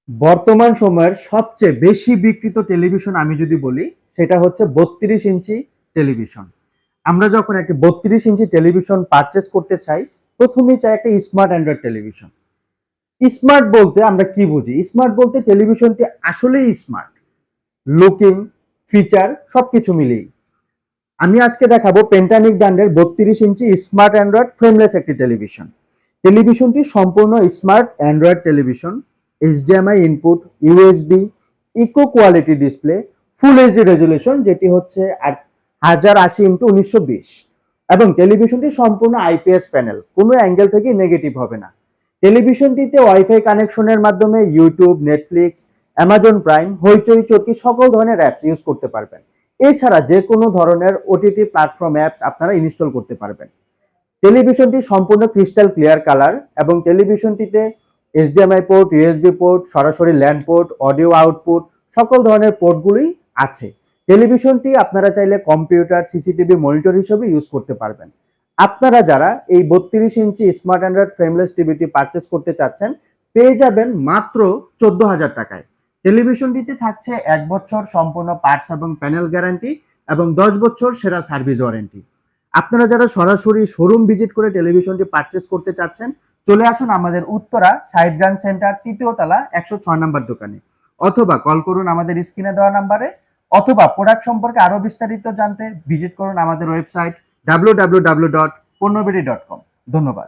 বর্তমান সময়ের সবচেয়ে বেশি বিক্রিত টেলিভিশন আমি যদি বলি সেটা হচ্ছে 32 ইঞ্চি টেলিভিশন। আমরা যখন একটি 32 ইঞ্চি টেলিভিশন পারচেজ করতে চাই, প্রথমেই চাই একটা স্মার্ট অ্যান্ড্রয়েড টেলিভিশন। স্মার্ট বলতে আমরা কি বুঝি? স্মার্ট বলতে টেলিভিশনটি আসলেই স্মার্ট, লুকিং, ফিচার সবকিছু মিলিয়ে। আমি আজকে দেখাবো পেন্টানিক ব্র্যান্ডের 32 ইঞ্চি স্মার্ট অ্যান্ড্রয়েড ফ্রেমলেস একটি টেলিভিশন। টেলিভিশনটি সম্পূর্ণ smart android television, HDMI input, USB, eco quality display, full HD resolution যেটি হচ্ছে 1080x1920, এবং টেলিভিশনটি সম্পূর্ণ IPS প্যানেল, কোনো অ্যাঙ্গেল থেকে নেগেটিভ হবে না। টেলিভিশনটিতে ওয়াইফাই কানেকশনের মাধ্যমে ইউটিউব, নেটফ্লিক্স, অ্যামাজন প্রাইম, হইচই, চরকি সকল ধরনের অ্যাপস ইউজ করতে পারবেন। এছাড়া যে কোনো ধরনের OTT প্ল্যাটফর্ম অ্যাপস আপনারা ইনস্টল করতে পারবেন। টেলিভিশনটি সম্পূর্ণ ক্রিস্টাল ক্লিয়ার কালার এবং টেলিভিশনটিতে HDMI পোর্ট, USB পোর্ট, সরাসরি ল্যান্ড পোর্ট, অডিও আউটপুট সকল ধরনের পোর্টগুলোই আছে। টেলিভিশনটি আপনারা চাইলে কম্পিউটার, CCTV মনিটর হিসেবে ইউজ করতে পারবেন। আপনারা যারা এই 32 inch smart android frameless টিভিটি purchase করতে চাচ্ছেন, পেয়ে যাবেন মাত্র 14,000 টাকায়। টেলিভিশনটিতে থাকছে 1 বছর সম্পূর্ণ পার্টস এবং প্যানেল গ্যারান্টি এবং 10 বছর সেরা সার্ভিস ওয়ারেন্টি। আপনারা যারা সরাসরি শোরুম ভিজিট করে টেলিভিশনটি পারচেজ করতে চাচ্ছেন, চলে আসুন আমাদের উত্তরা সাইডগ্রান সেন্টার 3য় তলা 106 নম্বর দোকানে, অথবা কল করুন আমাদের স্ক্রিনে দেওয়া নাম্বারে, অথবা প্রোডাক্ট সম্পর্কে আরো বিস্তারিত জানতে ভিজিট করুন আমাদের ওয়েবসাইট www.ponnobedi.com। ধন্যবাদ।